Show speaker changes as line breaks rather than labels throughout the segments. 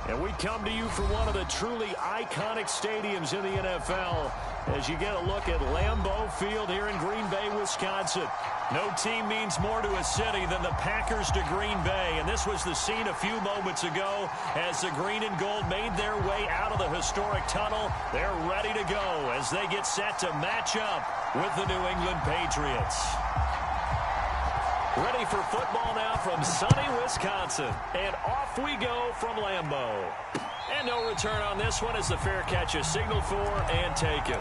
And we come to you from one of the truly iconic stadiums in the NFL as you get a look at Lambeau Field here in Green Bay, Wisconsin. No team means more to a city than the Packers to Green Bay. And this was the scene a few moments ago as the green and gold made their way out of the historic tunnel. They're ready to go as they get set to match up with the New England Patriots. Ready for football now from sunny Wisconsin. And off we go from Lambeau. And no return on this one as the fair catch is signaled for and taken.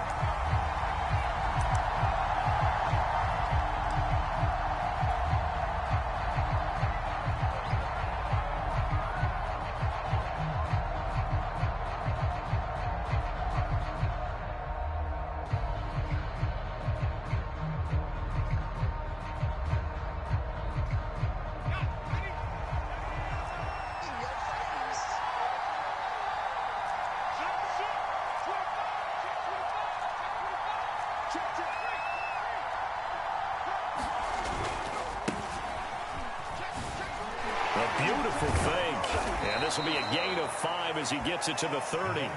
Beautiful fake. And this will be a gain of 5 as he gets it to the 30.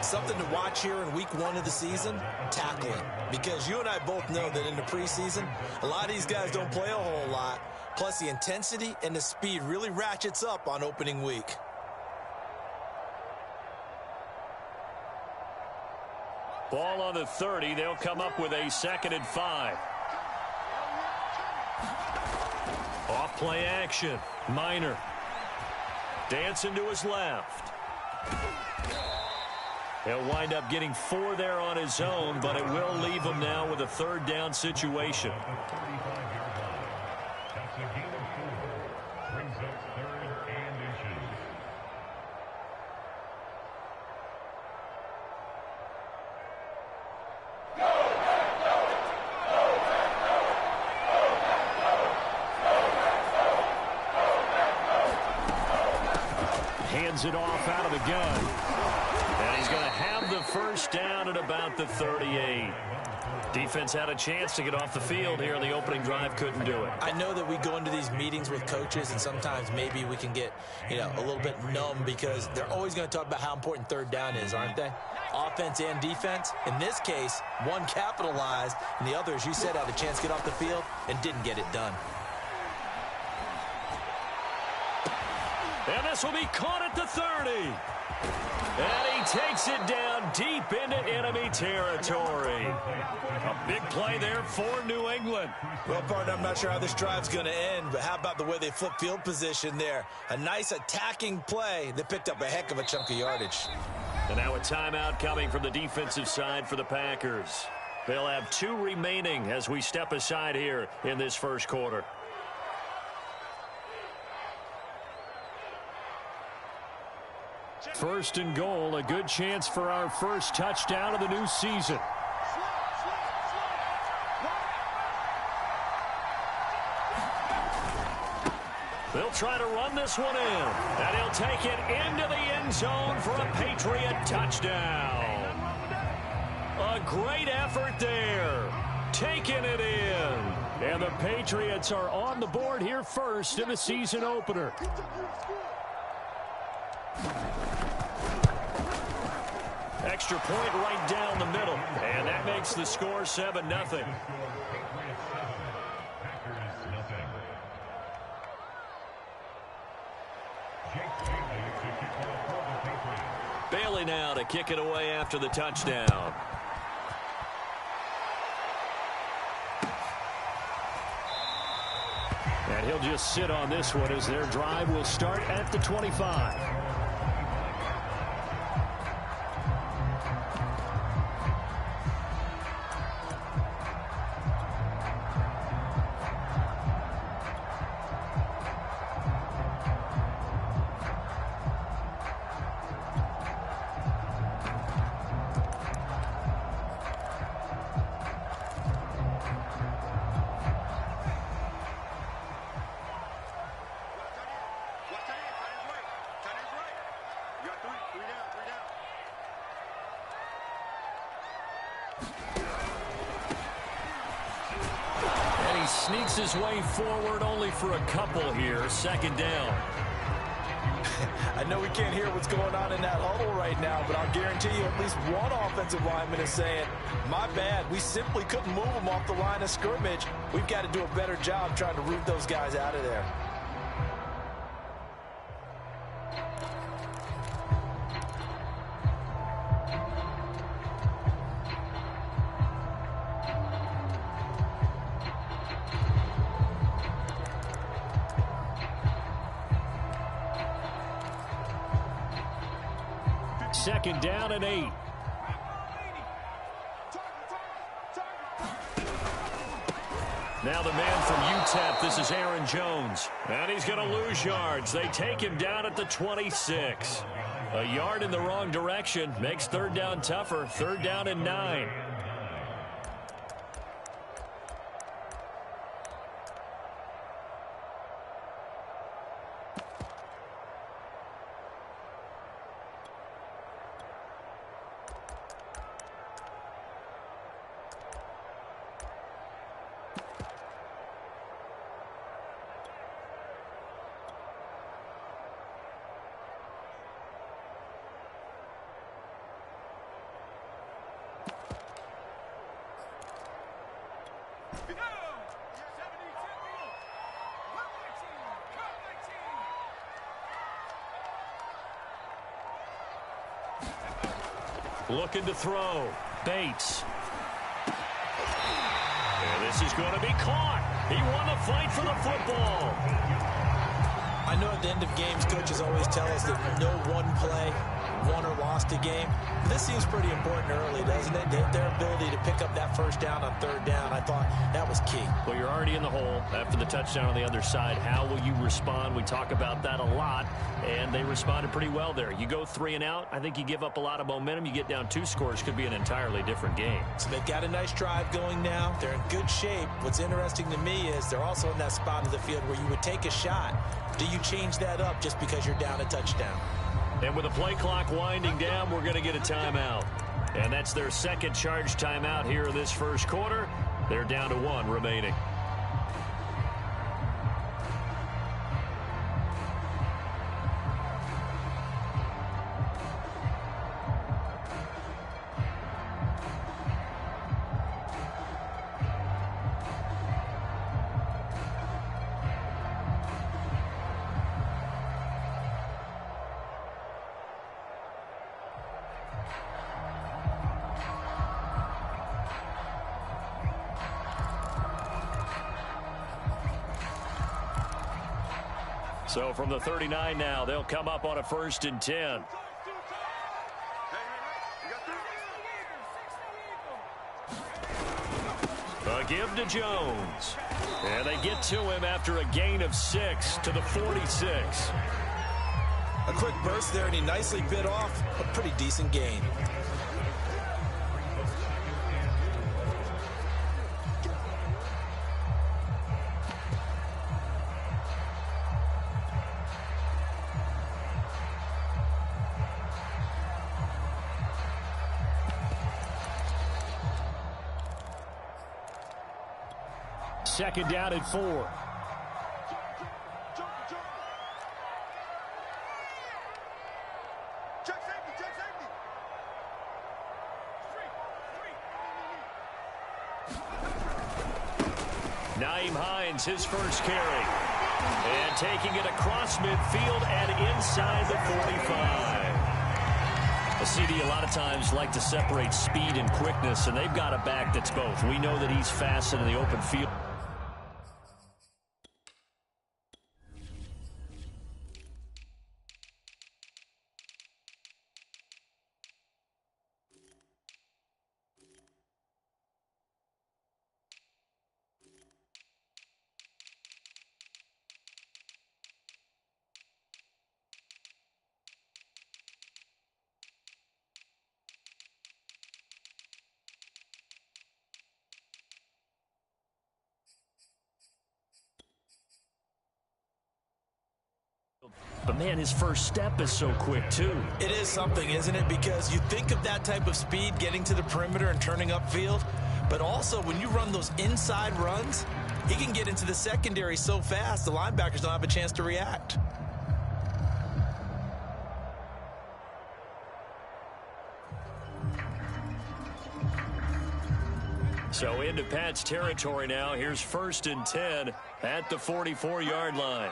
Something to watch here in week 1 of the season, tackling. Because you and I both know that in the preseason, a lot of these guys don't play a whole lot. Plus the intensity and the speed really ratchets up on opening week.
Ball on the 30. They'll come up with a 2nd and 5. Off play action. Minor. Dancing to his left. He'll wind up getting 4 there on his own, but it will leave him now with a 3rd down situation. Hands it off out of the gun. And he's going to have the 1st down at about the 38. Defense had a chance to get off the field here in the opening drive, couldn't do it.
I know that we go into these meetings with coaches, and sometimes maybe we can get, a little bit numb because they're always going to talk about how important 3rd down is, aren't they? Offense and defense. In this case, one capitalized, and the other, as you said, had a chance to get off the field and didn't get it done.
And this will be caught at the 30. And he takes it down deep into enemy territory. A big play there for New England.
Well, partner, I'm not sure how this drive's going to end, but how about the way they flip field position there? A nice attacking play that picked up a heck of a chunk of yardage.
And now a timeout coming from the defensive side for the Packers. They'll have 2 remaining as we step aside here in this 1st quarter. First and goal, a good chance for our first touchdown of the new season. They'll try to run this one in, and he'll take it into the end zone for a Patriot touchdown. A great effort there, taking it in. And the Patriots are on the board here first in the season opener. Extra point right down the middle, and that makes the score 7-0. Bailey now to kick it away after the touchdown. And he'll just sit on this one as their drive will start at the 25. Sneaks his way forward only for a couple here. 2nd down.
I know we can't hear what's going on in that huddle right now, but I'll guarantee you at least one offensive lineman is saying, my bad, we simply couldn't move them off the line of scrimmage. We've got to do a better job trying to root those guys out of there.
Second down and 8. Now the man from UTEP, this is Aaron Jones. And he's going to lose yards. They take him down at the 26. A yard in the wrong direction makes third down tougher. Third down and 9. Looking to throw. Bates. And this is going to be caught. He won the fight for the football.
I know at the end of games, coaches always tell us that no one play won or lost a game. This seems pretty important early, doesn't it? Their ability to pick up that first down on third down, I thought that was key.
Well, you're already in the hole after the touchdown on the other side. How will you respond? We talk about that a lot, and they responded pretty well there. You go 3 and out, I think you give up a lot of momentum. You get down 2 scores, could be an entirely different game.
So they've got a nice drive going now. They're in good shape. What's interesting to me is they're also in that spot of the field where you would take a shot. Do you change that up just because you're down a touchdown?
And with the play clock winding down, we're going to get a timeout. And that's their second charge timeout here in this first quarter. They're down to 1 remaining. So from the 39 now, they'll come up on a 1st and 10. A give to Jones. And they get to him after a gain of 6 to the 46.
A quick burst there, and he nicely bit off a pretty decent gain.
Second down at 4. Nyheim Hines, his first carry. And taking it across midfield and inside the 45. A CD a lot of times like to separate speed and quickness, and they've got a back that's both. We know that he's fast in the open field. But, man, his first step is so quick, too.
It is something, isn't it? Because you think of that type of speed getting to the perimeter and turning upfield, but also when you run those inside runs, he can get into the secondary so fast the linebackers don't have a chance to react.
So into Pat's territory now. Here's 1st and 10 at the 44-yard line.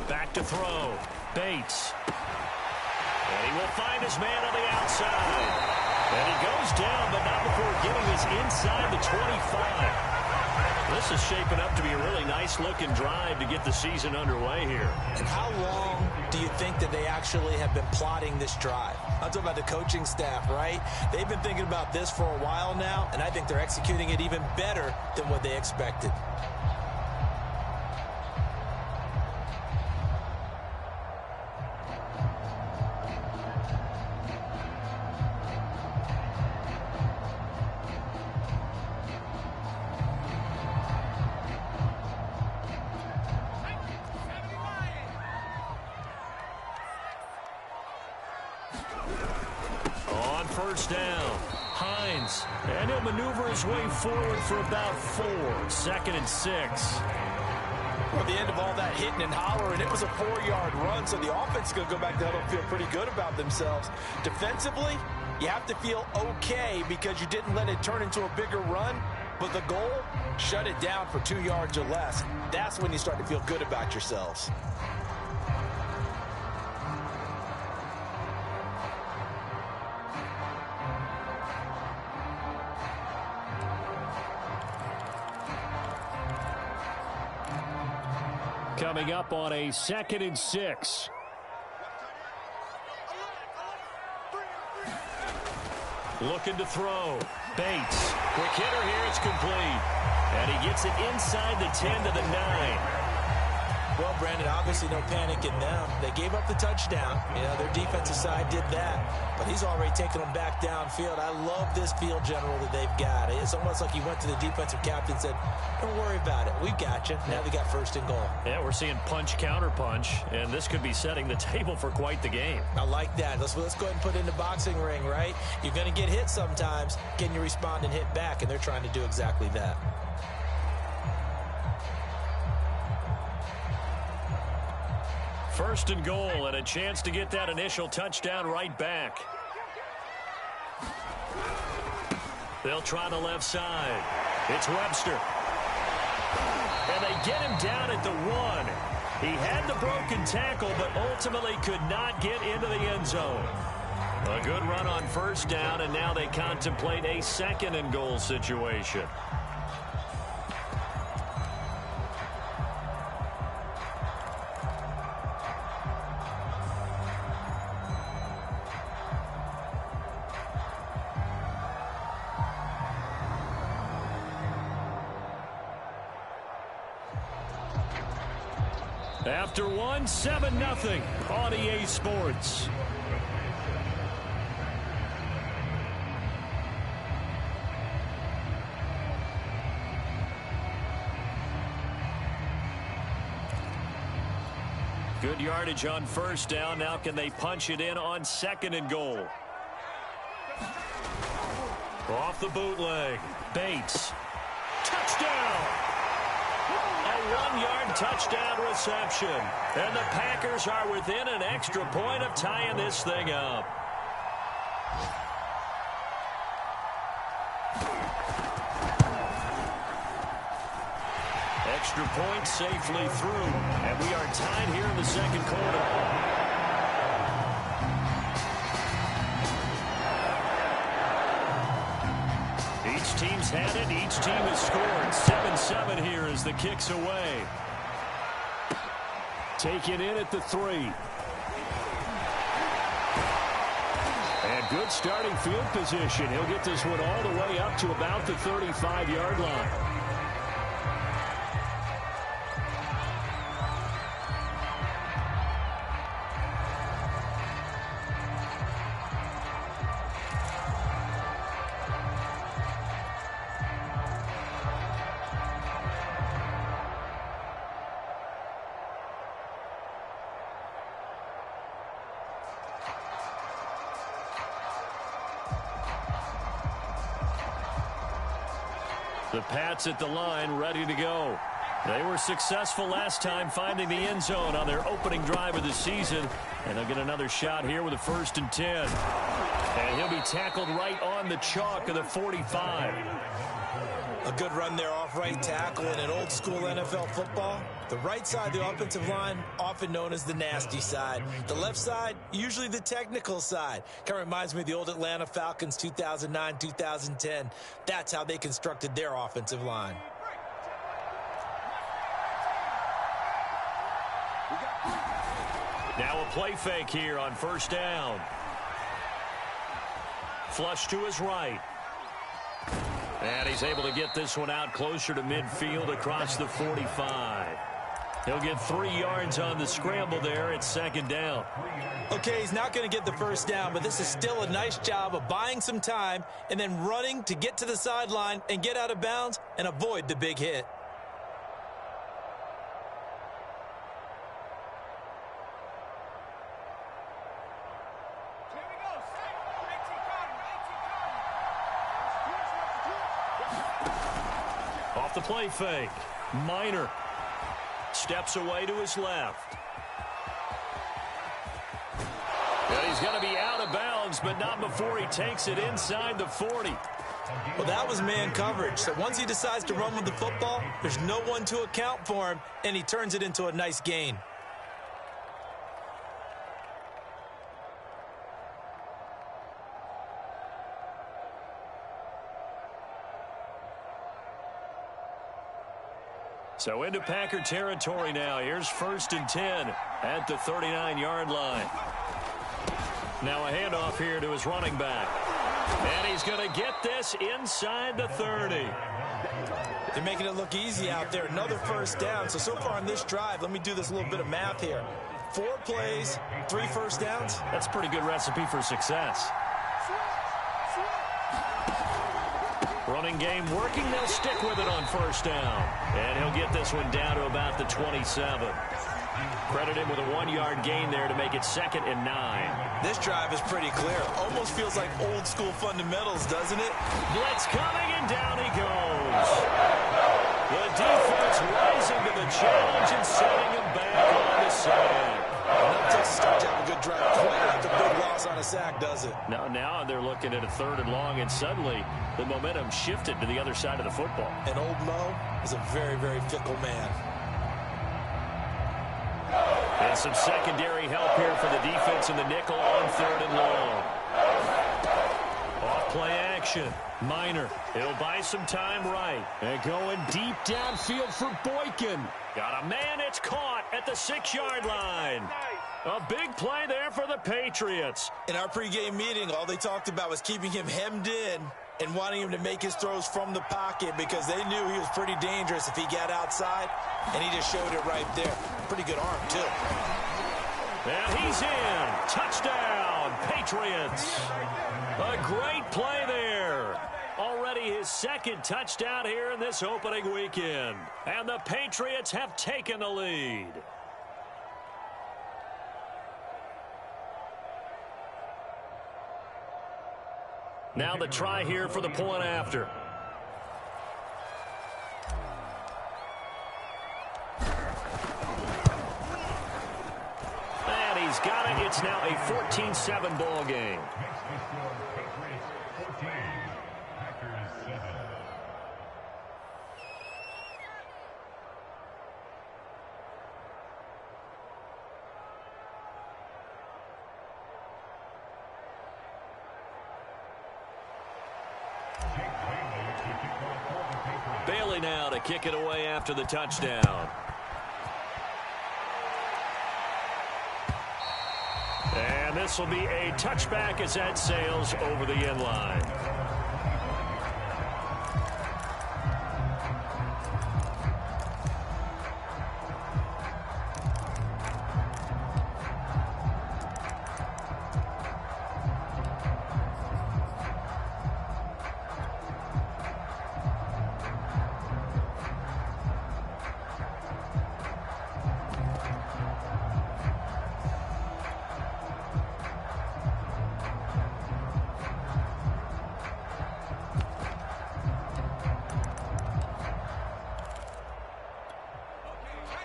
Back to throw. Bates. And he will find his man on the outside. And he goes down, but not before getting this inside the 25. This is shaping up to be a really nice-looking drive to get the season underway here.
And how long do you think that they actually have been plotting this drive? I'm talking about the coaching staff, right? They've been thinking about this for a while now, and I think they're executing it even better than what they expected.
First down, Hines, and he'll maneuver his way forward for about 4. 2nd and 6.
Well, at the end of all that hitting and hollering, it was a 4-yard run, so the offense is going to go back to huddle and feel pretty good about themselves. Defensively, you have to feel okay because you didn't let it turn into a bigger run, but the goal, shut it down for 2 yards or less. That's when you start to feel good about yourselves.
Coming up on a 2nd and 6. Looking to throw. Bates. Quick hitter here. It's complete. And he gets it inside the 10 to the 9.
Well, Brandon, obviously no panic in them. They gave up the touchdown. You know, their defensive side did that. But he's already taken them back downfield. I love this field general that they've got. It's almost like he went to the defensive captain and said, don't worry about it. We've got you. Now they got 1st and goal.
Yeah, we're seeing punch, counter punch, and this could be setting the table for quite the game.
I like that. Let's go ahead and put it in the boxing ring, right? You're going to get hit sometimes. Can you respond and hit back? And they're trying to do exactly that.
First and goal, and a chance to get that initial touchdown right back. They'll try the left side. It's Webster. And they get him down at the 1. He had the broken tackle, but ultimately could not get into the end zone. A good run on 1st down, and now they contemplate a 2nd and goal situation. After 1, 7-0 on EA Sports. Good yardage on 1st down. Now can they punch it in on 2nd and goal? Off the bootleg. Bates. Touchdown! A 1-yard touchdown reception. And the Packers are within an extra point of tying this thing up. Extra point safely through. And we are tied here in the 2nd quarter. Each team's had it. Each team has scored. 7-7 here as the kick's away. Taken in at the 3. And good starting field position. He'll get this one all the way up to about the 35-yard line. The Pats at the line, ready to go. They were successful last time finding the end zone on their opening drive of the season. And they'll get another shot here with a 1st and 10. And he'll be tackled right on the chalk of the 45.
A good run there off right tackle in an old-school NFL football. The right side of the offensive line, often known as the nasty side. The left side, usually the technical side. Kind of reminds me of the old Atlanta Falcons 2009-2010. That's how they constructed their offensive line.
Now a play fake here on first down. Flush to his right. And he's able to get this one out closer to midfield across the 45. He'll get 3 yards on the scramble there. It's second down.
Okay, he's not going to get the first down, but this is still a nice job of buying some time and then running to get to the sideline and get out of bounds and avoid the big hit.
Off the play fake. Minor steps away to his left. Yeah, he's going to be out of bounds, but not before he takes it inside the 40.
Well, that was man coverage. So once he decides to run with the football, there's no one to account for him, and he turns it into a nice gain.
So into Packer territory now. Here's 1st and 10 at the 39-yard line. Now a handoff here to his running back. And he's going to get this inside the 30.
They're making it look easy out there. Another first down. So far on this drive, let me do this little bit of math here. 4 plays, 3 first downs.
That's a pretty good recipe for success. Running game working. They'll stick with it on first down. And he'll get this one down to about the 27. Credit him with a 1-yard gain there to make it 2nd and 9.
This drive is pretty clear. Almost feels like old school fundamentals, doesn't it?
Blitz coming, and down he goes. The defense rising to the challenge and setting him back on the side.
That takes a start to have a good drive. Quite like a big loss on a sack, does it?
Now they're looking at a 3rd and long, and suddenly the momentum shifted to the other side of the football.
And old Mo is a very, very fickle man.
And some secondary help here for the defense in the nickel on 3rd and long. Off play action. Minor. He'll buy some time right. And going deep downfield for Boykin. Got a man. It's caught at the 6-yard line. A big play there for the Patriots.
In our pregame meeting, all they talked about was keeping him hemmed in and wanting him to make his throws from the pocket because they knew he was pretty dangerous if he got outside, and he just showed it right there. Pretty good arm, too.
And he's in. Touchdown, Patriots. A great play there. Already his 2nd touchdown here in this opening weekend. And the Patriots have taken the lead. Now the try here for the point after. And he's got it. It's now a 14-7 ball game. Bailey now to kick it away after the touchdown. And this will be a touchback as that sails over the end line.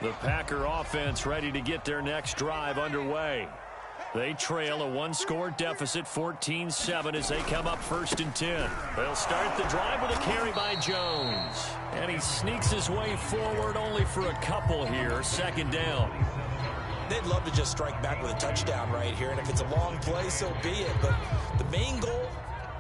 The Packer offense ready to get their next drive underway. They trail a one-score deficit, 14-7, as they come up 1st and 10. They'll start the drive with a carry by Jones. And he sneaks his way forward only for a couple here, 2nd down.
They'd love to just strike back with a touchdown right here, and if it's a long play, so be it. But the main goal,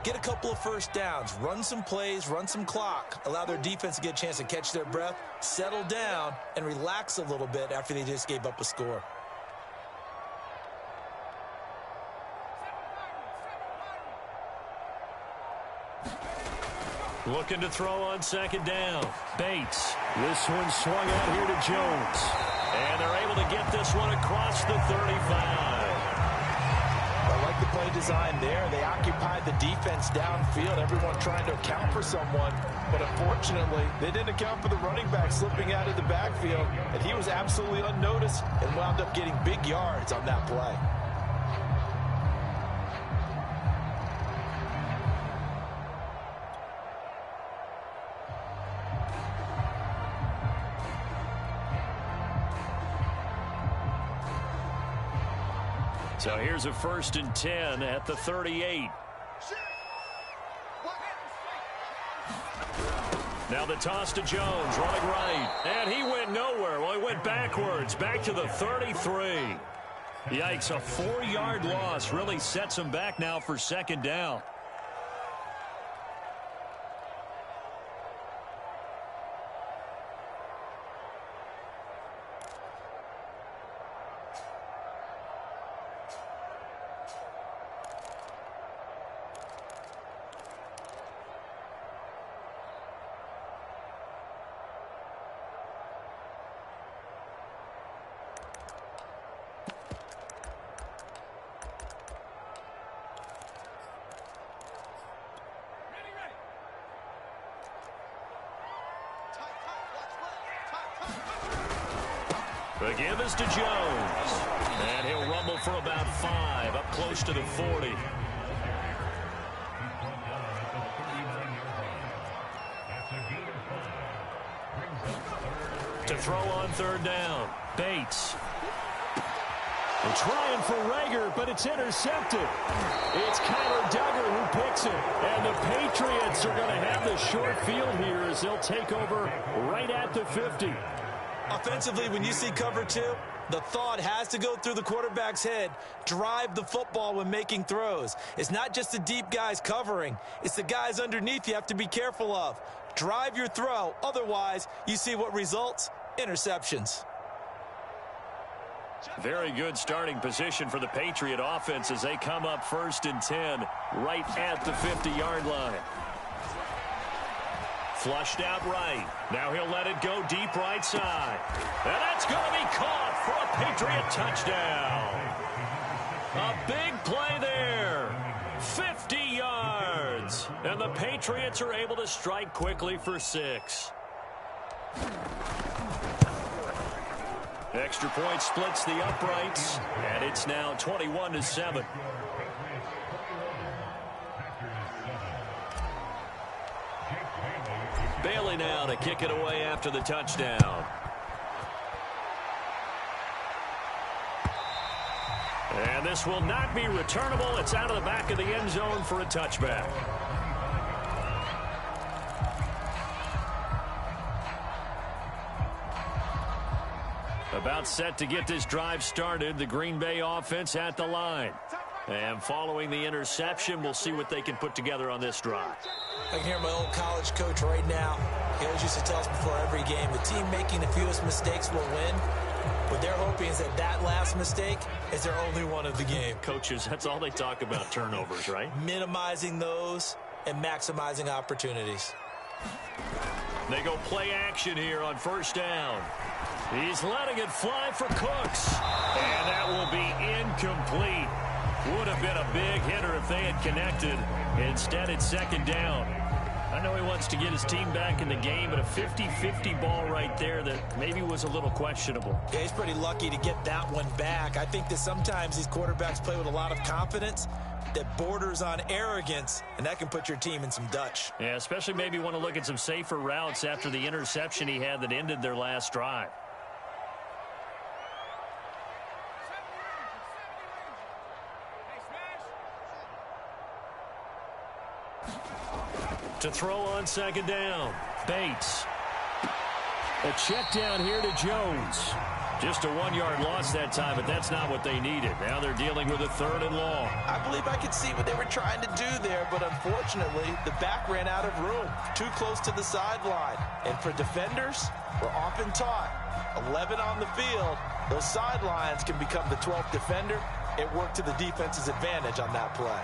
get a couple of first downs, run some plays, run some clock, allow their defense to get a chance to catch their breath, settle down, and relax a little bit after they just gave up a score.
Looking to throw on 2nd down. Bates. This one swung out here to Jones. And they're able to get this one across the 35.
I like the play design there. They occupied the defense downfield, everyone trying to account for someone. But unfortunately, they didn't account for the running back slipping out of the backfield. And he was absolutely unnoticed and wound up getting big yards on that play.
So here's a 1st and 10 at the 38. Now the toss to Jones, running right. And he went nowhere. Well, he went backwards, back to the 33. Yikes, a 4-yard loss really sets him back now for 2nd down. The give is to Jones. And he'll rumble for about 5, up close to the 40. To throw on 3rd down. Bates. They're trying for Reagor, but it's intercepted. It's Kyler Duggar who picks it. And the Patriots are going to have the short field here as they'll take over right at the 50.
Offensively, when you see cover 2, the thought has to go through the quarterback's head. Drive the football when making throws. It's not just the deep guys covering. It's the guys underneath you have to be careful of. Drive your throw. Otherwise, you see what results? Interceptions.
Very good starting position for the Patriot offense as they come up 1st and 10 right at the 50-yard line. Flushed out right. Now he'll let it go deep right side. And that's going to be caught for a Patriot touchdown. A big play there. 50 yards. And the Patriots are able to strike quickly for 6. Extra point splits the uprights. And it's now 21-7. Bailey now to kick it away after the touchdown. And this will not be returnable. It's out of the back of the end zone for a touchback. About set to get this drive started. The Green Bay offense at the line. And following the interception, we'll see what they can put together on this drive.
I can hear my old college coach right now. He always used to tell us before every game, the team making the fewest mistakes will win. What they're hoping is that that last mistake is their only one of the game.
Coaches, that's all they talk about, turnovers, right?
Minimizing those and maximizing opportunities.
They go play action here on 1st down. He's letting it fly for Cooks. And that will be incomplete. Would have been a big hitter if they had connected. Instead, it's 2nd down. I know he wants to get his team back in the game, but a 50-50 ball right there that maybe was a little questionable.
Yeah, he's pretty lucky to get that one back. I think that sometimes these quarterbacks play with a lot of confidence that borders on arrogance, and that can put your team in some Dutch.
Yeah, especially maybe want to look at some safer routes after the interception he had that ended their last drive. To throw on second down. Bates. A check down here to Jones. Just a 1-yard loss that time, but that's not what they needed. Now they're dealing with a 3rd and long.
I believe I could see what they were trying to do there, but unfortunately, the back ran out of room. Too close to the sideline. And for defenders, we're often taught, 11 on the field, those sidelines can become the 12th defender. It worked to the defense's advantage on that play.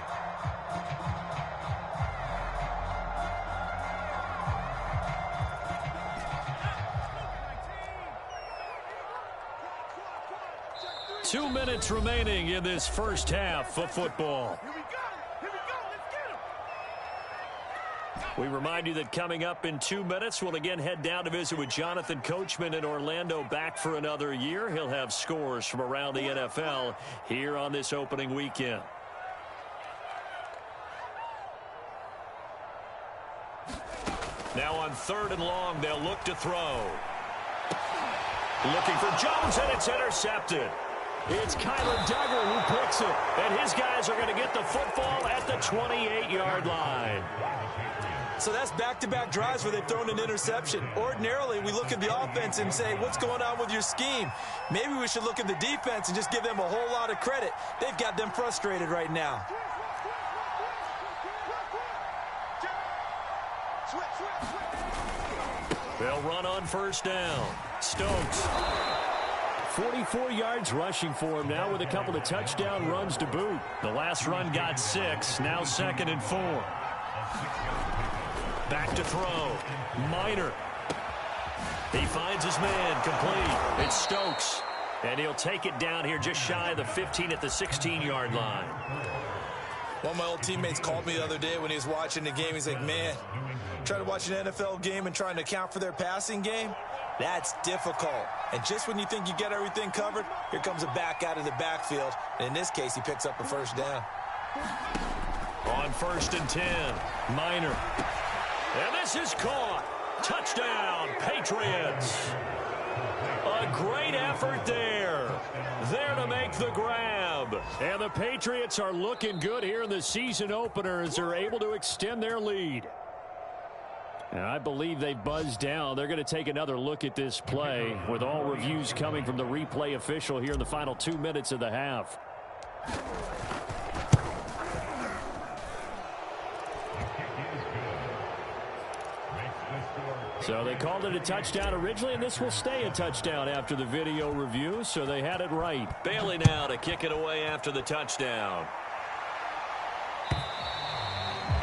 Two minutes remaining in this first half of football. We remind you that coming up in 2 minutes, we'll again head down to visit with Jonathan Coachman in Orlando, back for another year. He'll have scores from around the NFL here on this opening weekend. Now on 3rd and long, they'll look to throw. Looking for Jones, and it's intercepted. It's Kyler Duggar who picks it, and his guys are going to get the football at the 28-yard line.
So that's back-to-back drives where they've thrown an interception. Ordinarily, we look at the offense and say, what's going on with your scheme? Maybe we should look at the defense and just give them a whole lot of credit. They've got them frustrated right now.
They'll run on 1st down. Stokes. 44 yards rushing for him now with a couple of touchdown runs to boot. The last run got 6, now 2nd and 4. Back to throw. Minor. He finds his man, complete. It's Stokes. And he'll take it down here just shy of the 15 at the 16-yard line.
One of my old teammates called me the other day when he was watching the game. He's like, man, trying to watch an NFL game and trying to account for their passing game? That's difficult. And just when you think you get everything covered, here comes a back out of the backfield. And in this case, he picks up a 1st down.
On 1st and 10, Minor. And this is caught. Touchdown, Patriots. A great effort there. There to make the grab. And the Patriots are looking good here in the season opener as they're able to extend their lead. And I believe they buzzed down. They're going to take another look at this play with all reviews coming from the replay official here in the final 2 minutes of the half. So they called it a touchdown originally, and this will stay a touchdown after the video review, so they had it right. Bailey now to kick it away after the touchdown.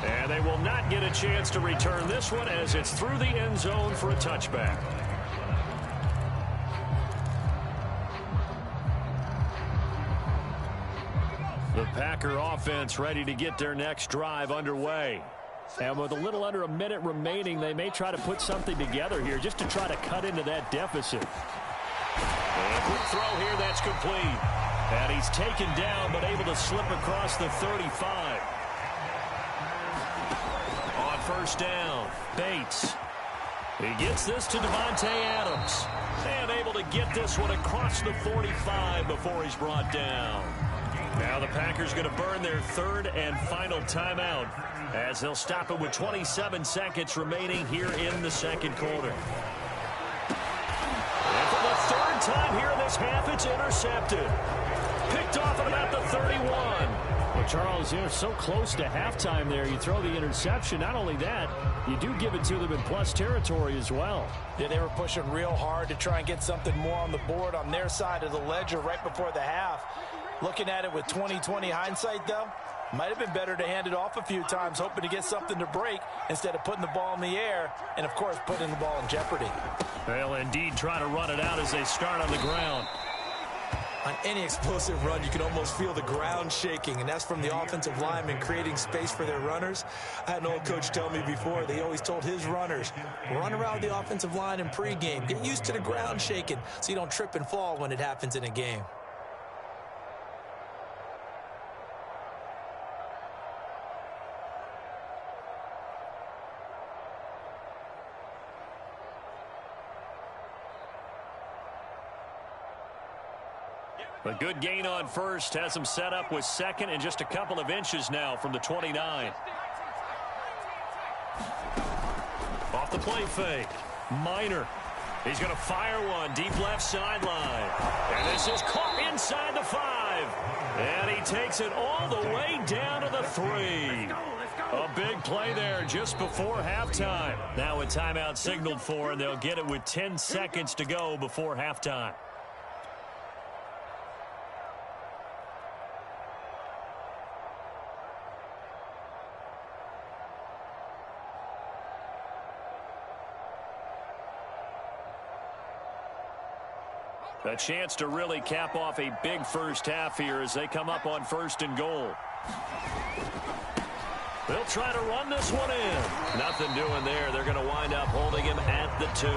And they will not get a chance to return this one as it's through the end zone for a touchback. The Packer offense ready to get their next drive underway. And with a little under a minute remaining, they may try to put something together here just to try to cut into that deficit. And a quick throw here, that's complete. And he's taken down but able to slip across the 35. On 1st down, Bates. He gets this to Devontae Adams. And able to get this one across the 45 before he's brought down. Now the Packers going to burn their 3rd and final timeout as they'll stop it with 27 seconds remaining here in the 2nd quarter. And for the 3rd time here in this half, it's intercepted. Picked off at about the 31. Well, Charles, you're so close to halftime there. You throw the interception. Not only that, you do give it to them in plus territory as well.
Yeah, they were pushing real hard to try and get something more on the board on their side of the ledger right before the half. Looking at it with 20/20 hindsight, though, might have been better to hand it off a few times, hoping to get something to break instead of putting the ball in the air and, of course, putting the ball in jeopardy.
They'll indeed try to run it out as they start on the ground.
On any explosive run, you can almost feel the ground shaking, and that's from the offensive linemen creating space for their runners. I had an old coach tell me before, they always told his runners, run around the offensive line in pregame. Get used to the ground shaking so you don't trip and fall when it happens in a game.
A good gain on 1st has them set up with 2nd and just a couple of inches now from the 29. the play fake. Minor. He's going to fire one deep left sideline. And this is caught inside the 5. And he takes it all the way down to the 3. A big play there just before halftime. Now a timeout signaled for, and they'll get it with 10 seconds to go before halftime. A chance to really cap off a big first half here as they come up on 1st and goal. They'll try to run this one in. Nothing doing there. They're going to wind up holding him at the 2.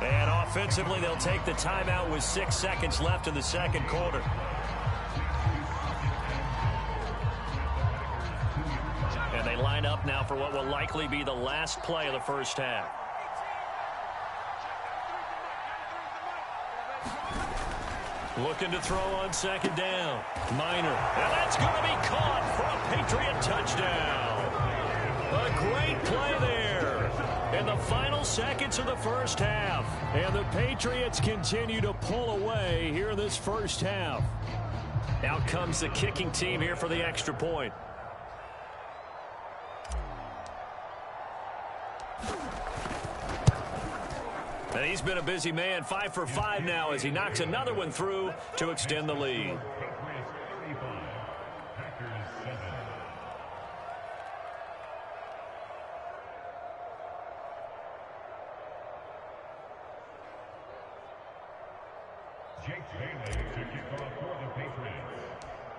And offensively, they'll take the timeout with 6 seconds left in the second quarter. And they line up now for what will likely be the last play of the first half. Looking to throw on 2nd down. Minor. And that's going to be caught for a Patriot touchdown. A great play there in the final seconds of the first half. And the Patriots continue to pull away here in this first half. Out comes the kicking team here for the extra point. And he's been a busy man, 5 for 5 now as he knocks another one through to extend the lead.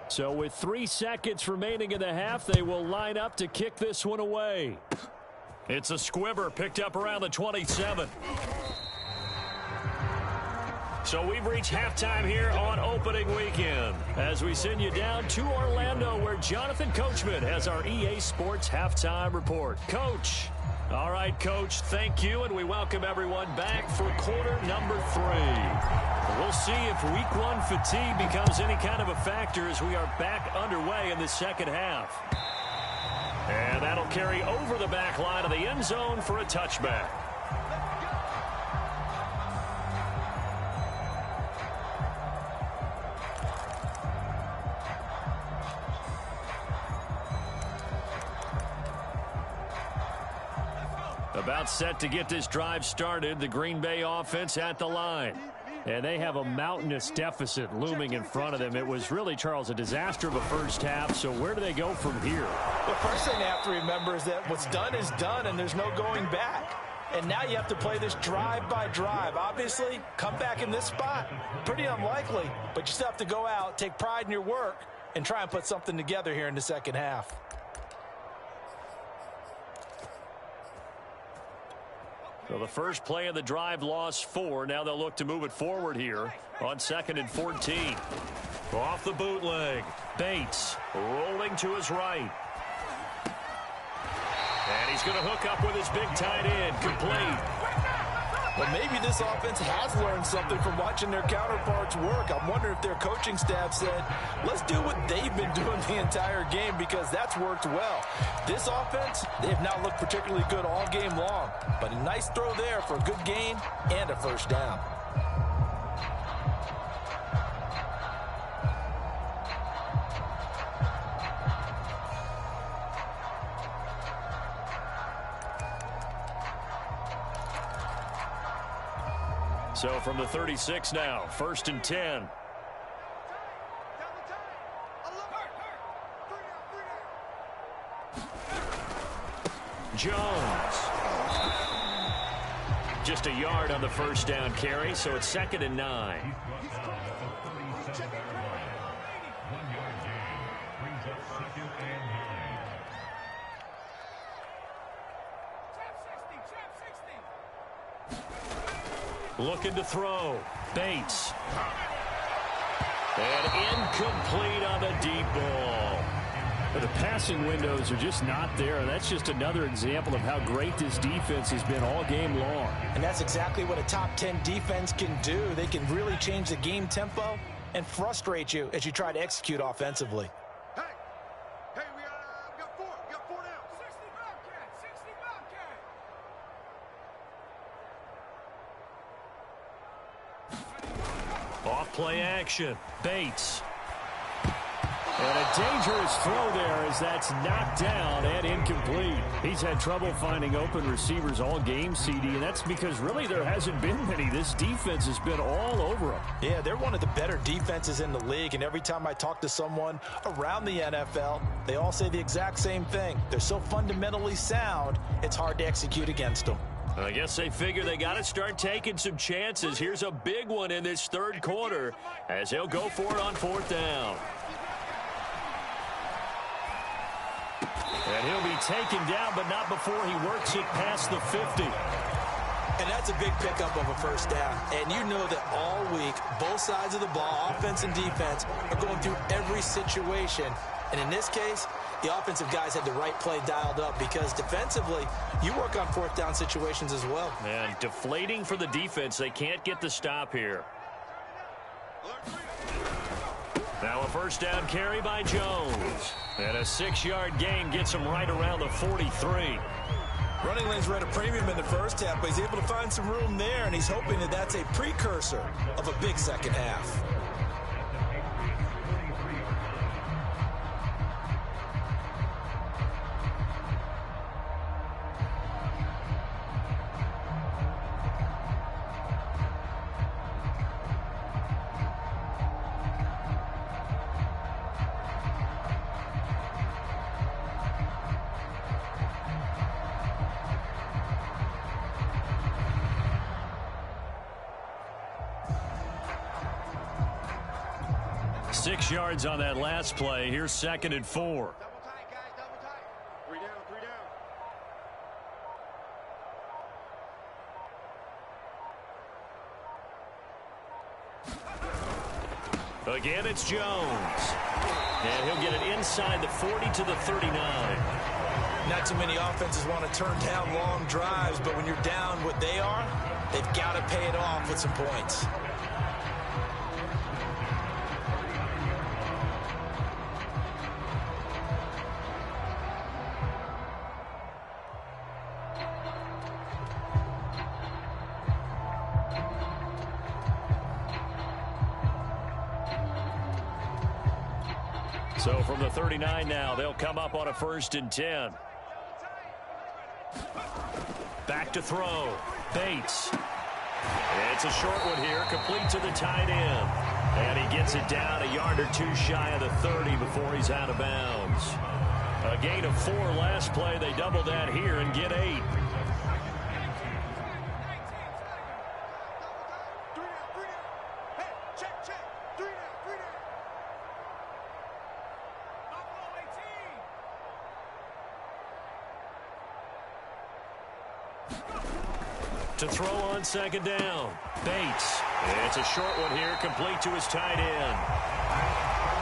So with 3 seconds remaining in the half, they will line up to kick this one away. It's a squibber picked up around the 27. So we've reached halftime here on opening weekend as we send you down to Orlando where Jonathan Coachman has our EA Sports halftime report. Coach. All right, Coach, thank you, and we welcome everyone back for quarter number 3. We'll see if week 1 fatigue becomes any kind of a factor as we are back underway in the second half. And that'll carry over the back line of the end zone for a touchback. About set to get this drive started, the Green Bay offense at the line. And they have a mountainous deficit looming in front of them. It was really, Charles, a disaster of a first half. So where do they go from here?
The first thing they have to remember is that what's done is done, and there's no going back. And now you have to play this drive by drive. Obviously, come back in this spot, pretty unlikely. But you still have to go out, take pride in your work, and try and put something together here in the second half.
So the first play of the drive lost 4. Now they'll look to move it forward here on 2nd and 14. Off the bootleg. Bates rolling to his right. And he's going to hook up with his big tight end. Complete.
Well, maybe this offense has learned something from watching their counterparts work. I'm wondering if their coaching staff said, let's do what they've been doing the entire game because that's worked well. This offense, they have not looked particularly good all game long. But a nice throw there for a good gain and a first down.
So from the 36 now, 1st and 10. Jones. Just a yard on the first down carry, so it's 2nd and 9. Looking to throw. Bates. And incomplete on the deep ball. But the passing windows are just not there. That's just another example of how great this defense has been all game long.
And that's exactly what a top 10 defense can do. They can really change the game tempo and frustrate you as you try to execute offensively.
Hey, we got 4. We got 4 now. 60 Bobcat.
Play action. Bates. And a dangerous throw there as that's knocked down and incomplete. He's had trouble finding open receivers all game, CD, and that's because really there hasn't been many. This defense has been all over him.
Yeah, they're one of the better defenses in the league, and every time I talk to someone around the NFL, they all say the exact same thing. They're so fundamentally sound, it's hard to execute against them.
I guess they figure they got to start taking some chances. Here's a big one in this third quarter as he'll go for it on fourth down. And he'll be taken down, but not before he works it past the 50.
And that's a big pickup of a first down. And you know that all week, both sides of the ball, offense and defense, are going through every situation. And in this case, the offensive guys had the right play dialed up because defensively, you work on fourth down situations as well.
And deflating for the defense. They can't get the stop here. Now a first down carry by Jones. And a 6-yard gain gets him right around the 43.
Running lanes were at a premium in the first half, but he's able to find some room there, and he's hoping that that's a precursor of a big second half.
Six yards on that last play. Here's 2nd and 4.
Double tight, guys, double tight. 3 down, 3 down.
Again, it's Jones. And he'll get it inside the 40 to the 39.
Not too many offenses want to turn down long drives, but when you're down what they are, they've got to pay it off with some points.
So from the 39 now, they'll come up on a 1st and 10. Back to throw. Bates. It's a short one here, complete to the tight end. And he gets it down a yard or two shy of the 30 before he's out of bounds. A gain of 4 last play. They double that here and get 8. To throw on 2nd down. Bates. It's a short one here, complete to his tight end.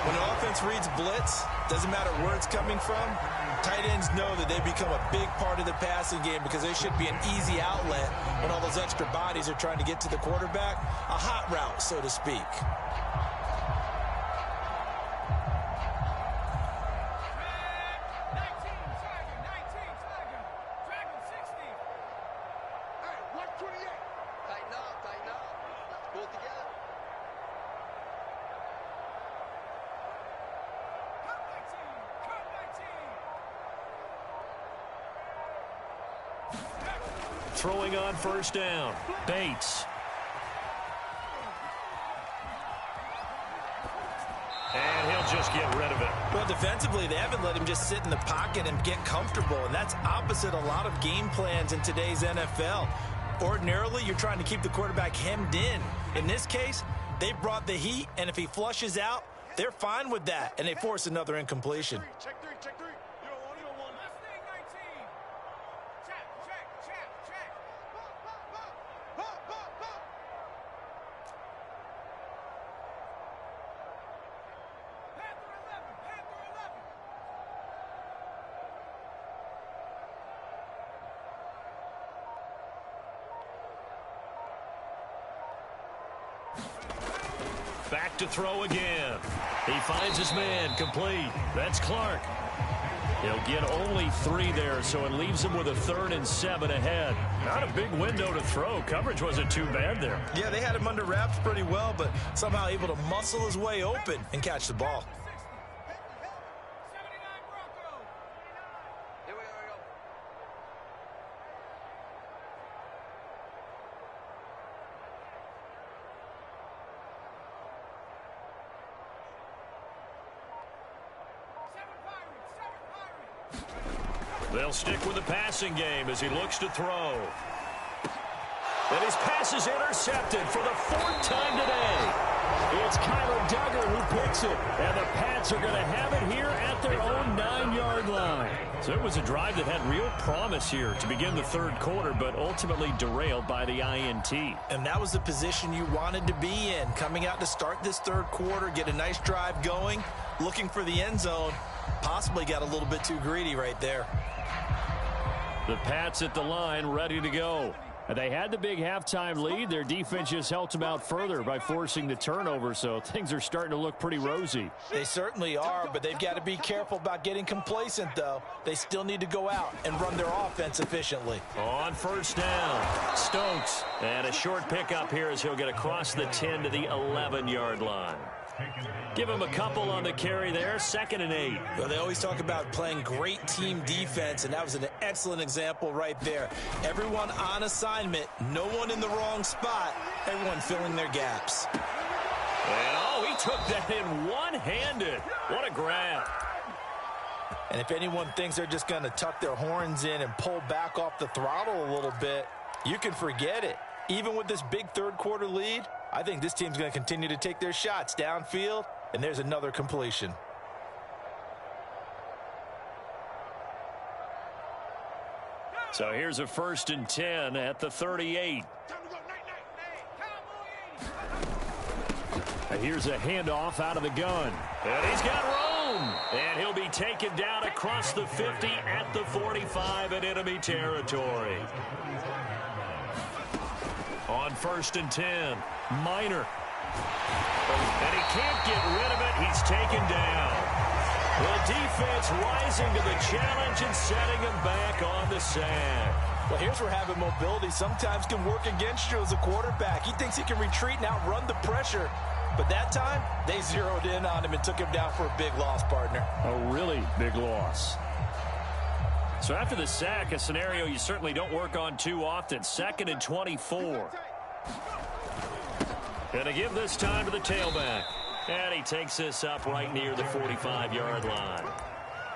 When the offense reads blitz, doesn't matter where it's coming from, tight ends know that they become a big part of the passing game because they should be an easy outlet when all those extra bodies are trying to get to the quarterback. A hot route, so to speak.
Throwing on 1st down. Bates. And he'll just get rid of it.
Well, defensively, they haven't let him just sit in the pocket and get comfortable, and that's opposite a lot of game plans in today's NFL. Ordinarily, you're trying to keep the quarterback hemmed in. In this case, they brought the heat, and if he flushes out, they're fine with that, and they force another incompletion.
Check 3, check 3. You don't want it. Mustang 19. Check. Pop. Panther 11.
Back to throw again. He finds his man, complete. That's Clark. He'll get only 3 there, so it leaves him with a 3rd and 7 ahead. Not a big window to throw. Coverage wasn't too bad there.
Yeah, they had him under wraps pretty well, but somehow able to muscle his way open and catch the ball.
They'll stick with the passing game as he looks to throw. And his pass is intercepted for the 4th time today. It's Kyler Duggar who picks it. And the Pats are going to have it here at their own 9-yard line. So it was a drive that had real promise here to begin the 3rd quarter, but ultimately derailed by the INT.
And that was the position you wanted to be in. Coming out to start this 3rd quarter, get a nice drive going, looking for the end zone. Possibly got a little bit too greedy right there.
The Pats at the line, ready to go. And they had the big halftime lead. Their defense just helped them out further by forcing the turnover, so things are starting to look pretty rosy.
They certainly are, but they've got to be careful about getting complacent, though. They still need to go out and run their offense efficiently.
On 1st down, Stokes. And a short pickup here as he'll get across the 10 to the 11-yard line. Give him a couple on the carry there, 2nd and 8.
Well, they always talk about playing great team defense, and that was an excellent example right there. Everyone on assignment, no one in the wrong spot, everyone filling their gaps.
And he took that in one-handed. What a grab.
And if anyone thinks they're just going to tuck their horns in and pull back off the throttle a little bit, you can forget it. Even with this big 3rd quarter lead, I think this team's going to continue to take their shots downfield, and there's another completion.
So here's a 1st and 10 at the 38. And here's a handoff out of the gun. And he's got room. And he'll be taken down across the 50 at the 45 in enemy territory. On 1st and 10, Minor. And he can't get rid of it. He's taken down. The defense rising to the challenge and setting him back on the sack.
Well, here's where having mobility sometimes can work against you as a quarterback. He thinks he can retreat and outrun the pressure. But that time, they zeroed in on him and took him down for a big loss, partner.
A really big loss. So after the sack, a scenario you certainly don't work on too often. 2nd and 24. Gonna give this time to the tailback. And he takes this up right near the 45-yard line.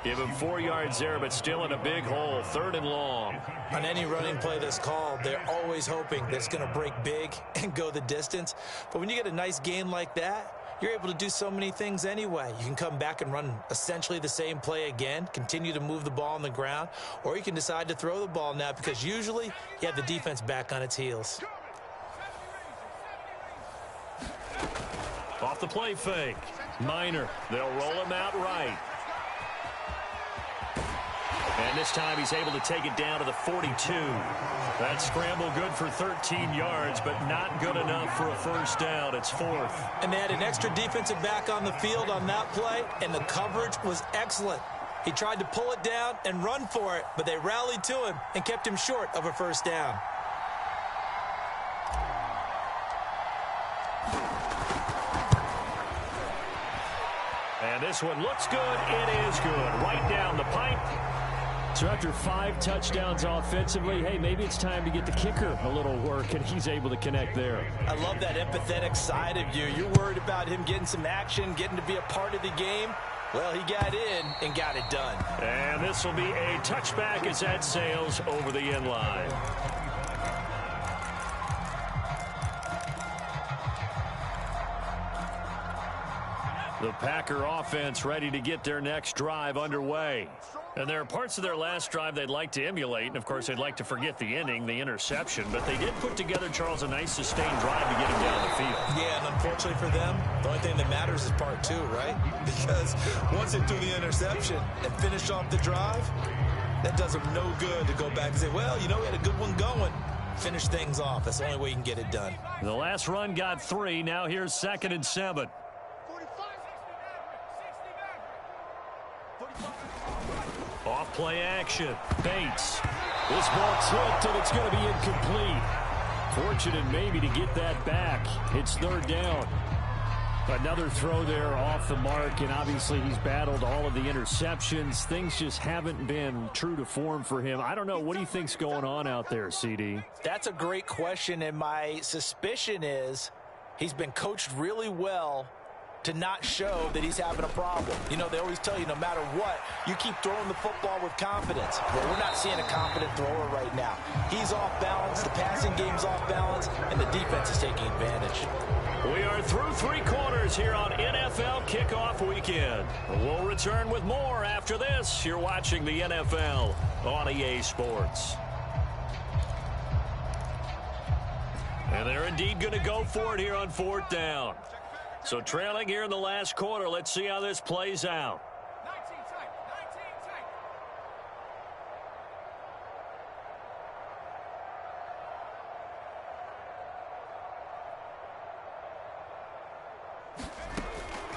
Give him 4 yards there, but still in a big hole. 3rd and long.
On any running play that's called, they're always hoping that it's going to break big and go the distance. But when you get a nice gain like that, you're able to do so many things anyway. You can come back and run essentially the same play again, continue to move the ball on the ground, or you can decide to throw the ball now because usually you have the defense back on its heels.
Off the play fake. Minor. They'll roll him out right. And this time he's able to take it down to the 42. That scramble good for 13 yards, but not good enough for a 1st down. It's 4th.
And they had an extra defensive back on the field on that play, and the coverage was excellent. He tried to pull it down and run for it, but they rallied to him and kept him short of a 1st down.
And this one looks good. It is good. Right down the pipe. So after 5 touchdowns offensively, hey, maybe it's time to get the kicker a little work, and he's able to connect there.
I love that empathetic side of you. You're worried about him getting some action, getting to be a part of the game. Well, he got in and got it done.
And this will be a touchback as that sails over the end line. The Packer offense ready to get their next drive underway. And there are parts of their last drive they'd like to emulate, and of course they'd like to forget the ending, the interception, but they did put together, Charles, a nice sustained drive to get him down the field.
Yeah, and unfortunately for them, the only thing that matters is part 2, right? Because once they threw the interception and finished off the drive, that does them no good to go back and say, well, you know, we had a good one going. Finish things off. That's the only way you can get it done.
The last run got 3. Now here's 2nd and 7. Play action. Bates. This ball tipped, and it's going to be incomplete. Fortunate maybe to get that back. It's third down. Another throw there off the mark, and obviously he's battled all of the interceptions. Things just haven't been true to form for him. I don't know. What do you think's going on out there, CD?
That's a great question, and my suspicion is he's been coached really well to not show that he's having a problem. You know, they always tell you no matter what, you keep throwing the football with confidence. Well, we're not seeing a confident thrower right now. He's off balance, the passing game's off balance, and the defense is taking advantage.
We are through three quarters here on NFL Kickoff Weekend. We'll return with more after this. You're watching the NFL on EA Sports. And they're indeed going to go for it here on fourth down. So trailing here in the last quarter. Let's see how this plays out.
19 tight. 19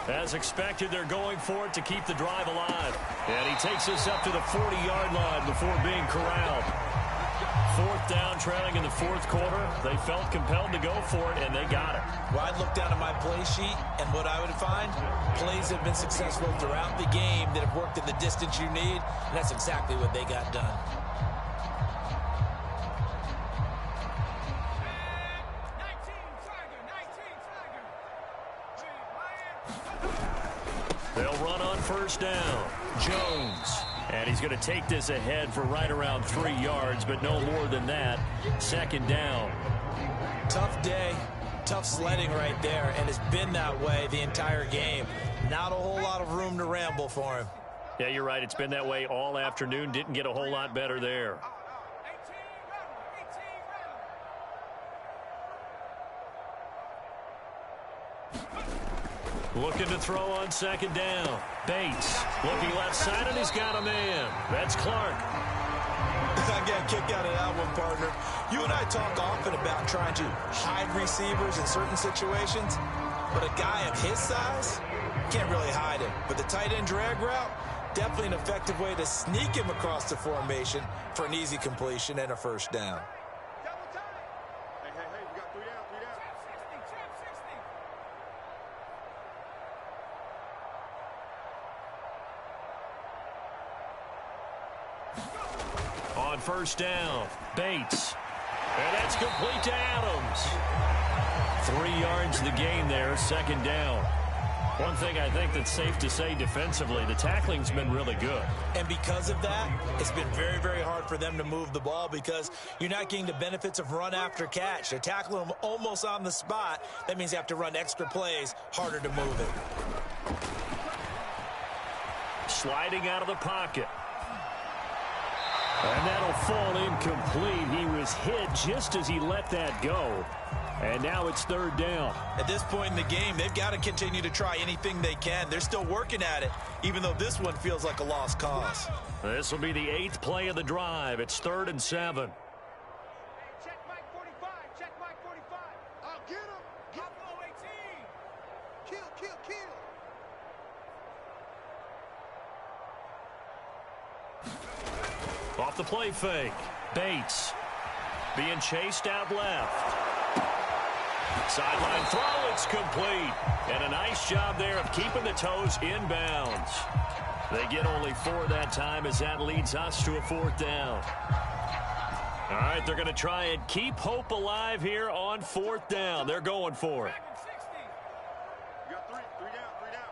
tight.
As expected, they're going for it to keep the drive alive. And he takes us up to the 40-yard line before being corralled. Fourth down, trailing in the fourth quarter. They felt compelled to go for it, and they got it.
Well, I'd look down at my play sheet, and what I would find, plays have been successful throughout the game that have worked in the distance you need, and that's exactly what they got done.
19 Tiger.
They'll run on first down. Jones. And he's going to take this ahead for right around 3 yards, but no more than that. Second down.
Tough day, tough sledding right there, and it's been that way the entire game. Not a whole lot of room to ramble for him.
Yeah, you're right. It's been that way all afternoon. Didn't get a whole lot better there.
18
Looking to throw on second down. Bates looking left side, and he's got a man. That's Clark.
I got a kick out of that one, partner. You and I talk often about trying to hide receivers in certain situations, but a guy of his size can't really hide him. But the tight end drag route, definitely an effective way to sneak him across the formation for an easy completion and a first down.
Double time. Hey, we got 3 down, 3 down. Trap 60, trap 60.
On first down, Bates. And that's complete to Adams. 3 yards the gain there, second down. One thing I think that's safe to say defensively, the tackling's been really good.
And because of that, it's been very, very hard for them to move the ball because you're not getting the benefits of run after catch. They're tackling them almost on the spot. That means you have to run extra plays, harder to move it.
Sliding out of the pocket. And that'll fall incomplete. He was hit just as he let that go. And now it's third down.
At this point in the game, they've got to continue to try anything they can. They're still working at it, even though this one feels like a lost cause.
This will be the 8th play of the drive. It's 3rd and 7.
Check Mike 45. Check Mike 45. I'll get him. Get low 18. Kill.
Off the play fake. Bates being chased out left. Sideline throw, it's complete. And a nice job there of keeping the toes inbounds. They get only 4 that time as that leads us to a 4th down. All right, they're going to try and keep hope alive here on 4th down. They're going for it.
Second 60. You got 3 down, 3 down.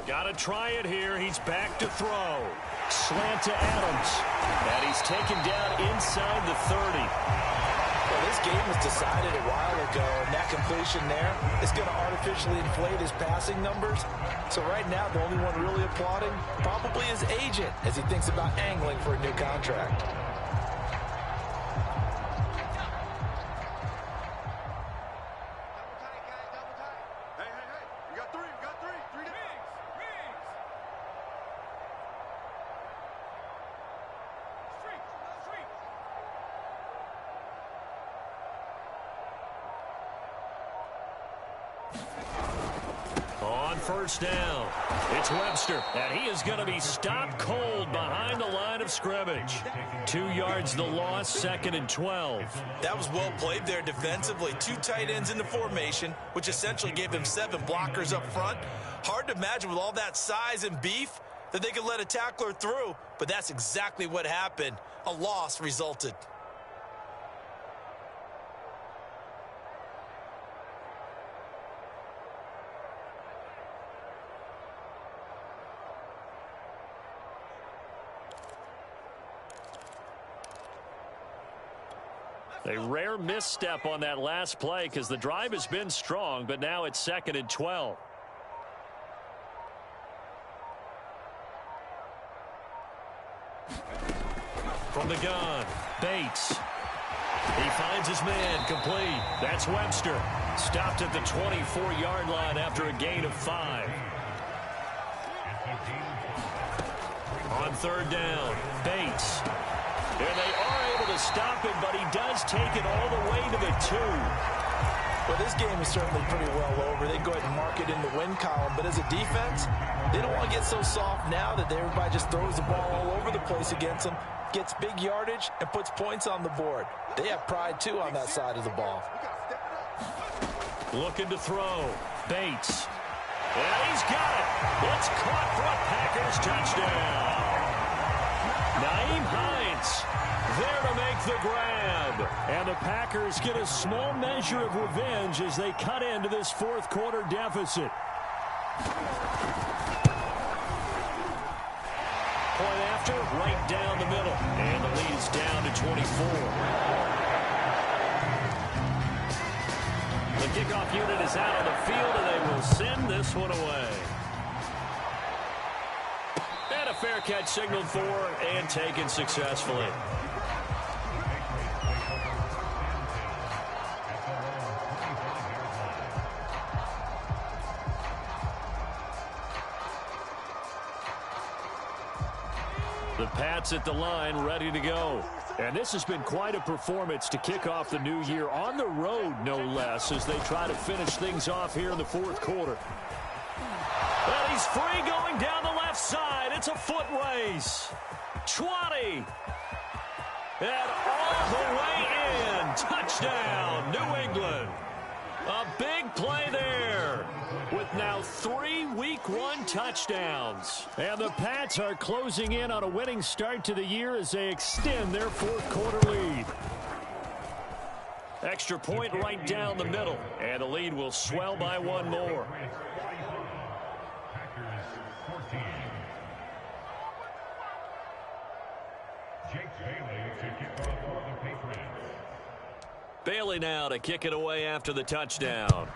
Got to try it here. He's back to throw. Slant to Adams. And he's taken down inside the 30.
Well, this game was decided a while ago, and that completion there is going to artificially inflate his passing numbers. So right now, the only one really applauding probably his agent as he thinks about angling for a new contract.
Double tight, guys. Double tight. Hey. You got 3. You got 3. 3 down. Riggs. Street.
On first down, it's Webster, and he is going to be stopped cold behind the line of scrimmage. 2 yards the loss, 2nd and 12.
That was well played there defensively. 2 tight ends in the formation, which essentially gave him 7 blockers up front. Hard to imagine with all that size and beef that they could let a tackler through, but that's exactly what happened. A loss resulted.
A rare misstep on that last play because the drive has been strong, but now it's 2nd and 12. From the gun, Bates. He finds his man, complete. That's Webster. Stopped at the 24-yard line after a gain of 5. On third down, Bates. And they are able to stop him, but he does take it all the way to the 2.
Well, this game is certainly pretty well over. They go ahead and mark it in the win column. But as a defense, they don't want to get so soft now that everybody just throws the ball all over the place against them, gets big yardage, and puts points on the board. They have pride, too, on that side of the ball.
Looking to throw. Bates. And he's got it. It's caught for a Packers touchdown. Nyheim Hines there to make the grab. And the Packers get a small measure of revenge as they cut into this fourth quarter deficit. Point after, right down the middle. And the lead is down to 24. The kickoff unit is out on the field, and they will send this one away. And a fair catch signaled for and taken successfully. The Pats at the line, ready to go. And this has been quite a performance to kick off the new year on the road, no less, as they try to finish things off here in the fourth quarter. And he's free going down the left side. It's a foot race. 20. And all the way in. Touchdown, New England. A big play there with now 3 Week 1 touchdowns. And the Pats are closing in on a winning start to the year as they extend their fourth quarter lead. Extra point right down the middle. And the lead will swell by 1 more. Bailey now to kick it away after the touchdown.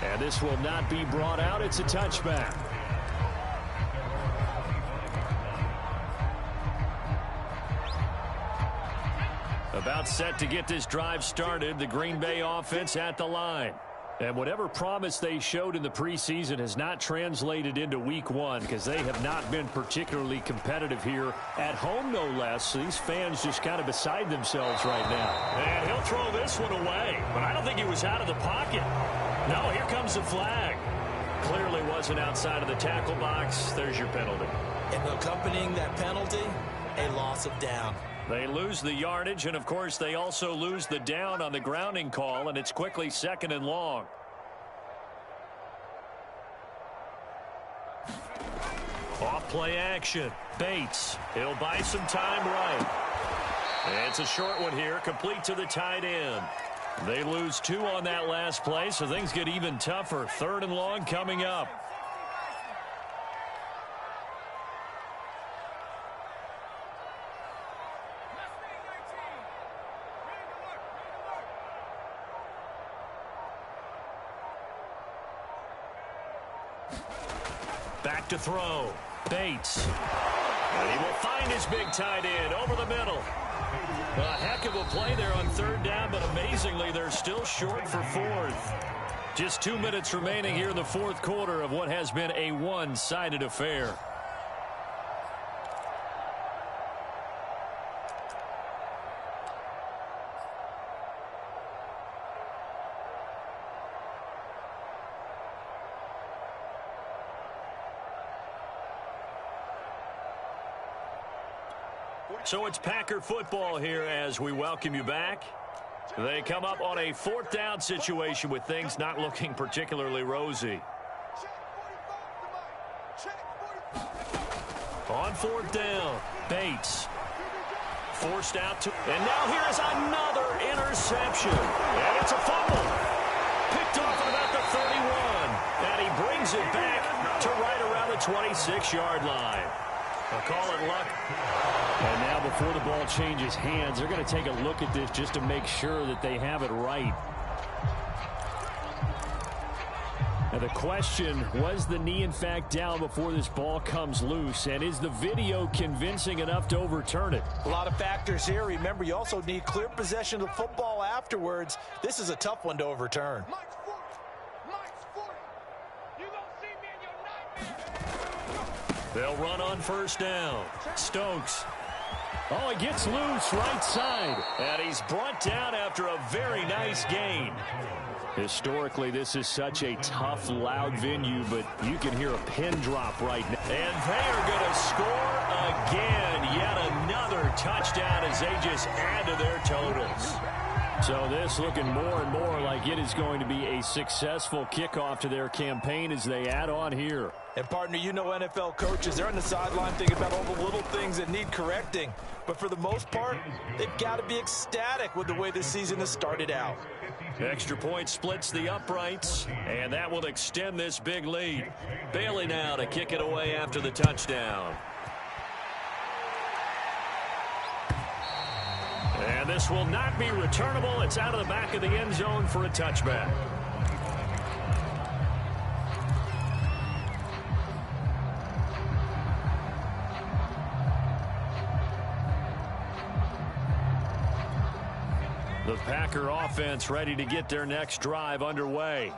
And this will not be brought out. It's a touchback. About set to get this drive started. The Green Bay offense at the line. And whatever promise they showed in the preseason has not translated into Week 1 because they have not been particularly competitive here at home, no less. So these fans just kind of beside themselves right now. And he'll throw this one away, but I don't think he was out of the pocket. No, here comes the flag. Clearly wasn't outside of the tackle box. There's your penalty.
And accompanying that penalty, a loss of down.
They lose the yardage, and, of course, they also lose the down on the grounding call, and it's quickly 2nd and long. Off play action. Bates. He'll buy some time right. And it's a short one here, complete to the tight end. They lose 2 on that last play, so things get even tougher. 3rd and long coming up. Back to throw. Bates. And he will find his big tight end over the middle. A heck of a play there on 3rd down, but amazingly, they're still short for 4th. Just 2 minutes remaining here in the fourth quarter of what has been a one-sided affair. So it's Packer football here as we welcome you back. They come up on a 4th down situation with things not looking particularly rosy. On 4th down, Bates forced out to, and now here is another interception. And it's a fumble. Picked off at about the 31. And he brings it back to right around the 26-yard line. I'll call it luck.
And now before the ball changes hands, they're going to take a look at this just to make sure that they have it right. Now the question, was the knee in fact down before this ball comes loose? And is the video convincing enough to overturn it?
A lot of factors here. Remember, you also need clear possession of the football afterwards. This is a tough one to overturn.
Mike's 40. Mike's 40. You gonna see me in your nightmare.
They'll run on 1st down. Stokes.
Oh, he gets loose right side.
And he's brought down after a very nice gain.
Historically, this is such a tough, loud venue, but you can hear a pin drop right now.
And they are going to score again. Yet another touchdown as they just add to their totals.
So this looking more and more like it is going to be a successful kickoff to their campaign as they add on here.
And, partner, you know NFL coaches, they're on the sideline thinking about all the little things that need correcting. But for the most part, they've got to be ecstatic with the way this season has started out.
Extra point splits the uprights, and that will extend this big lead. Bailey now to kick it away after the touchdown. And this will not be returnable. It's out of the back of the end zone for a touchback. The Packer offense ready to get their next drive underway.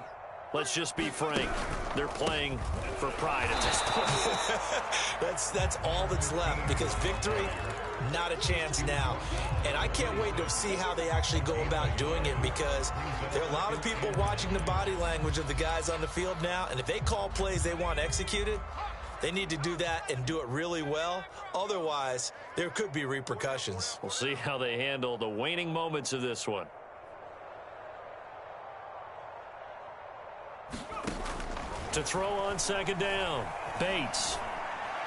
Let's just be frank. They're playing for pride at this point.
That's all that's left, because victory, not a chance now. And I can't wait to see how they actually go about doing it, because there are a lot of people watching the body language of the guys on the field now, and if they call plays they want executed, they need to do that and do it really well. Otherwise, there could be repercussions.
We'll see how they handle the waning moments of this one. To throw on 2nd down, Bates.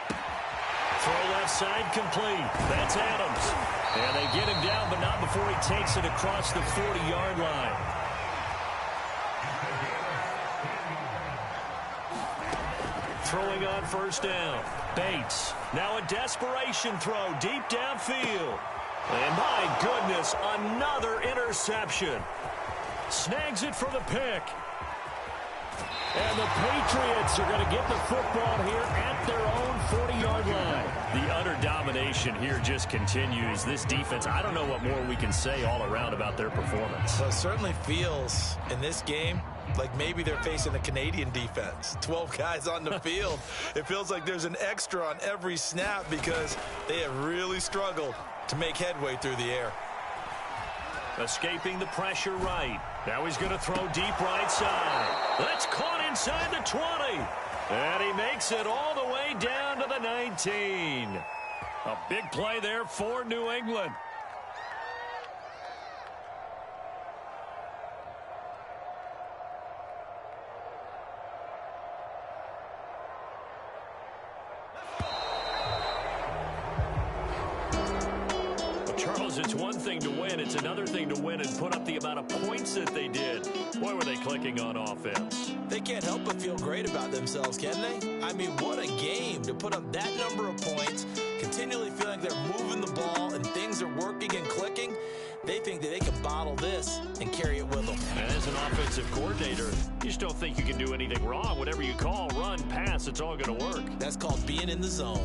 Throw left side complete. That's Adams. And they get him down, but not before he takes it across the 40-yard line. Throwing on 1st down, Bates. Now a desperation throw deep downfield. And my goodness, another interception. Snags it for the pick.
And the Patriots are going to get the football here at their own 40-yard line.
The utter domination here just continues. This defense, I don't know what more we can say all around about their performance.
Well, it certainly feels in this game like maybe they're facing a Canadian defense. 12 guys on the field. It feels like there's an extra on every snap because they have really struggled to make headway through the air.
Escaping the pressure right. Now he's going to throw deep right side. That's caught inside the 20. And he makes it all the way down to the 19. A big play there for New England. Charles, it's one thing to win. It's another thing to win and put up the amount of points that they did. Boy, were they clicking on offense.
They can't help but feel great about themselves, can they? I mean, what a game to put up that number of points, continually feeling they're moving the ball and things are working and clicking. They think that they can bottle this and carry it with them.
And as an offensive coordinator, you just don't think you can do anything wrong. Whatever you call, run, pass, it's all going to work.
That's called being in the zone.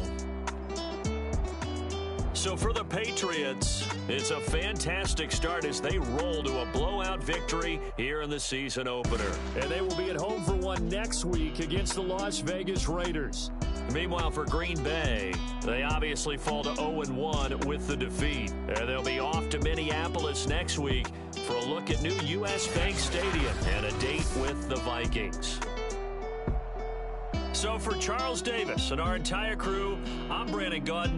So for the Patriots, it's a fantastic start as they roll to a blowout victory here in the season opener.
And they will be at home for one next week against the Las Vegas Raiders.
Meanwhile, for Green Bay, they obviously fall to 0-1 with the defeat. And they'll be off to Minneapolis next week for a look at new U.S. Bank Stadium and a date with the Vikings. So for Charles Davis and our entire crew, I'm Brandon Gaudin.